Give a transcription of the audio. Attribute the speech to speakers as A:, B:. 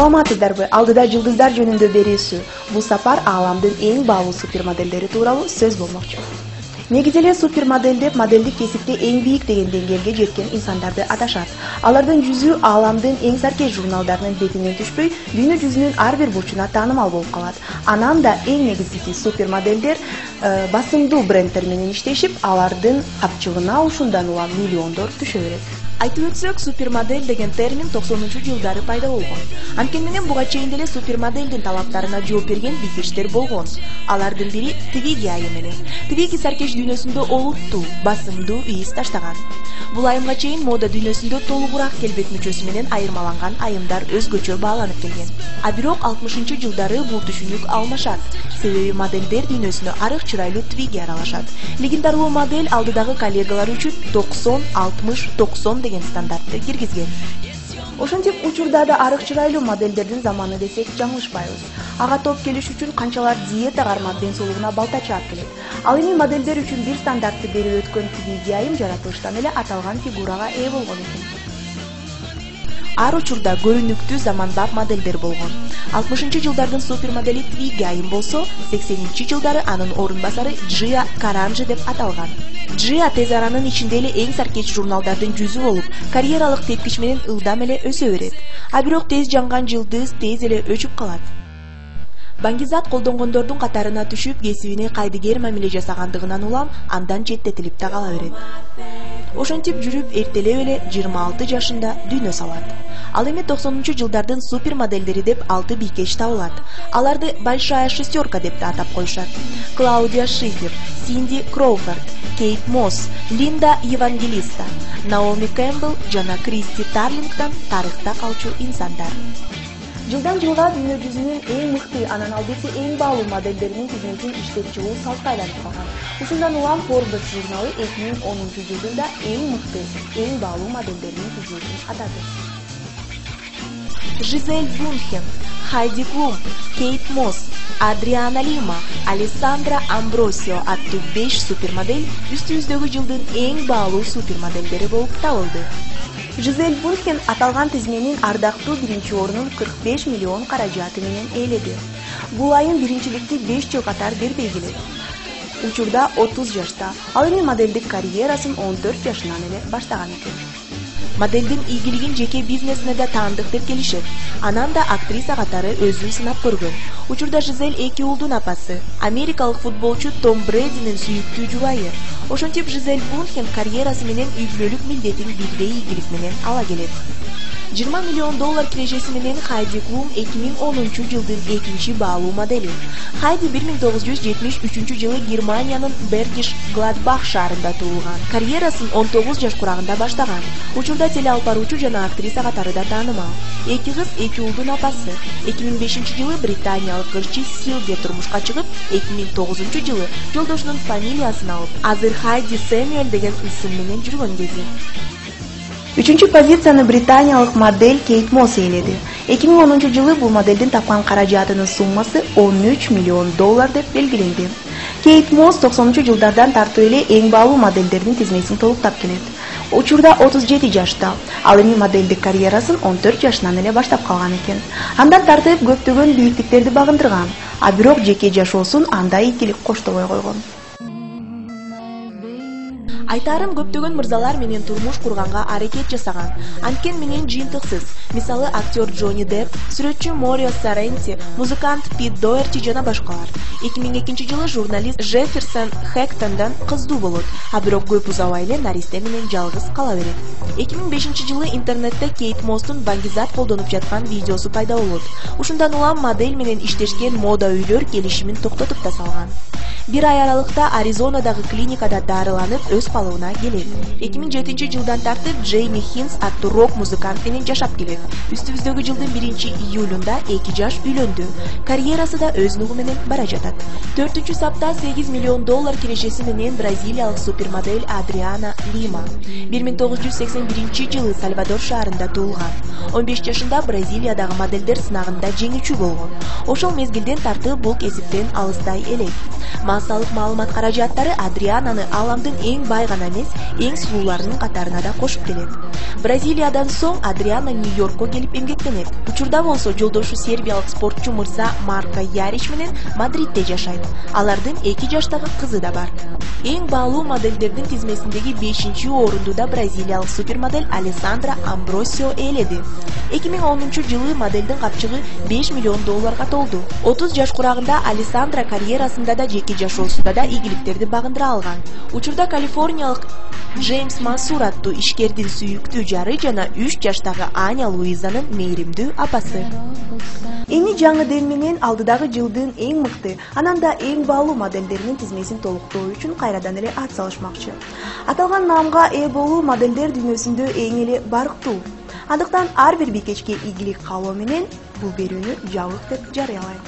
A: Саламатсыздарбы? Алдыда жылдыздар жөнүндө берүүсү. Бул сапар ааламдын эң баалуу супермоделдери тууралуу сөз болмокчу. Негизи эле супермодель деп моделдик кесипте эң бийик деген деңгээлге жеткен инсандарды аташат. Алардын жүзү ааламдын эң саркеш журналдарынын бетинен түшпөй, дүйнө жүзүнүн ар бир бурчуна таанымал болуп калат. Анан да эң негизгиси супермоделдер басымдуу брендтер менен иштешип, алардын капчыгына ушундан улам миллиондор түшө берет. Айтып өтсөк, супермодель деген термин 90-жылдары пайда болгон. Анткени менен буга чейин деле супермоделдин талаптарына жооп берген бийкечтер болгон. Алардын бири Твиги айым эле. Твиги саркеш дүйнөсүндө олуттуу, басымдуу из таштаган. Бул айымга чейин мода дүйнөсүндө толугураак келбет мүчөсү менен айырмаланган айымдар өзгөчө бааланып келген. А бирок 60-жылдары бул түшүнүк алмашат. Себеби моделдер дүйнөсүнө арык чырайлуу Твиги аралашат. Легендардуу модель алдыдагы коллегалары үчүн 90-60-90 деген стандартты киргизген. Ошентип учурда да арык чырайлуу модельдердин заманы десек жаңылышпайбыз. Ага топ келиш үчүн канчалар диета кармап ден соолугуна балта чаап келет. Ал эми модельдер үчүн бир стандартты берип өткөн Твиги айым жаратылыштан эле аталган фигурага ээ болгон экен. Ар учурда көрүнүктүү заманбап модельдер болгон. 60-жылдардын супермодели Твиги айым болсо, 80-жылдары анын орун басары Джиа Каранжи деп аталган. Джиа тез аранын ичинде эле эң саркеч журналдардын жүзү болуп, карьералык тепкич менен ылдам эле өсө берет. А бирок тез жанган жылдыз тез эле өчүп калат. Баңгизат колдонгондордун катарына түшүп, кесибине кайдыгер мамиле жасагандыгынан улам андан четтетилип да кала берет. Ошентип жүрүп, эртелеп эле 26 жашында дүйнө салат. Ал эми 90-жылдардын супермодельдери деп 6 бийкеч табылат. Аларды Большая шестерка деп да атап коюшат. Клаудия Шифер, Синди Кроуфорд, Кейт Мосс, Линда Евангелиста, Наоми Кэмпбелл жана Кристи Тарлингтон тарыхта калчу инсандар. Жылдан жылга дүйнө жүзүнүн эң мыкты, анан албетте эң баалуу модельдеринин тизмесин иштеп чыгуу салтка айланып калган. Ушундан улам Forbes журналы 2010-жылда эң мыкты, эң баалуу модельдеринин тизмесин атады. Жизель Бунхен, Хайди Клум, Кейт Мосс, Адриана Лима, Алессандра Амбросио аттуу 5 супермодель үстүбүздөгү жылдын эң баалуу супермодельдери болуп табылды. Жизель Бунхен аталган тизменин ардактуу биринчи орунун 45 миллион каражаты менен ээледи. Бул айым биринчиликти 5 жыл катар бербей келет. Учурда 30 жашта, ал эми модельдик карьерасын 14 жашынан эле баштаган экен. Модельдин ийгилигин жеке бизнесине да таандык деп келишет. Анан да актриса катары өзүн сынап көргөн. Учурда Жизель 2 уулдун апасы, америкалык футболчу Том Брединин сүйүктүү жубайы. Ошентип Жизель Бунхен карьерасы менен үй-бүлөлүк милдетин бирдей ийгилик менен ала келет. $20 миллион кирежеси менен Хайди Клум 2010-жылдын экинчи баалуу модели. Хайди 1973-жылы Германиянын Бергиш Гладбах шаарында туулган. Карьерасын 19 жаш курагында баштаган. Учурда телеалпаруучу жана актриса катары да таанымал. Эки кыз, эки уулдун апасы. 2005-жылы британиялык ырчы Силге турмушка чыгып, 2009-жылы жолдошунун фамилиясын алып, азыр Хайди Сэмюэл деген ысым менен жүргөн кези. Үчүнчү позицияны британиялык модель Кейт Мосс ээледи. 2010-жылы бул моделдин тапкан каражатынын суммасы $13 миллион деп белгиленди. Кейт Мосс 90-жылдардан тартып эле эң баалуу модельдердин тизмесин толуктап келет. Учурда 37 жашта, ал эми модельдик карьерасын 14 жашынан эле баштап калган экен. Андан тартып көптөгөн бийиктиктерди багындырган, а бирок жеке жашоосун андай ийгилик коштобой койгон. Айтарым көптөгөн мырзалар менен турмуш курганга аракет жасаган. Анткени менен жыйынтыксыз. Мисалы актер Джонни Депп, сүрөтчү Морио Сорренти, музыкант Пит Доерти жана башкалар. 2002-жылы журналист Джефферсон Хэктондан кыздуу болот, а бирок көп узабай эле наристе менен жалгыз кала берет. 2005-жылы интернетте Кейт Мосстун баңгизат колдонуп жаткан видеосу пайда болот. Ушундан улам модель менен иштешкен мода үйлөр келишимин токтотуп да салган. Бир ай аралыкта Аризонадагы клиникада дарыланып өз калыбына келет. 2007-жылдан тартып Джейми Хинс аттуу рок музыкант менен жашап келет. Үстүбүздөгү жылдын 1-июлунда 2 жаш үйлөндү. Карьерасы да өз нугу менен бара жатат. 4-сапта $8 миллион кирежеси менен бразилиялык супермодель Адриана Лима. 1981-жылы Сальвадор шаарында туулган. 15 жашында Бразилиядагы модельдер сынагында жеңүүчү болгон. Ошол мезгилден тартып бул кесиптен алыстай элек. массалык маалымат каражаттары Адриананы ааламдын эң бай гана эмес, эң сулууларынын катарына да кошуп келет. Бразилиядан соң Адриана Нью-Йоркко келип эмгектенет. Учурда болсо жолдошу сербиялык спортчу мырза Марко Яриш менен Мадридде жашайт. Алардын 2 жаштагы кызы да бар. Эң баалуу модельдердин тизмесиндеги 5-орунду да бразилиялык супермодель Алессандра Амбросио ээледи. 2010-жылы моделдин капчыгы $5 миллион толду. 30 жаш курагында Алессандра карьерасында да жеке жашоосунда да ийгиликтерди багындыра алган. Учурда калифорниялык Джеймс Мансур аттуу ишкердин сүйүктүү жары жана 3 жаштагы Аня Луизанын мээримдүү апасы. Эми жаңы дем менен алдыдагы жылдын эң мыкты, анан да эң баалуу модельдеринин тизмесин толуктоо үчүн кайрадан эле ат салышмакчы. Аталган наамга ээ болуу модельдер дүйнөсүндө эң эле барктуу. Андыктан ар бир бикечке ийгилик каалоо менен бул берүүнү жабык деп жарыялайт.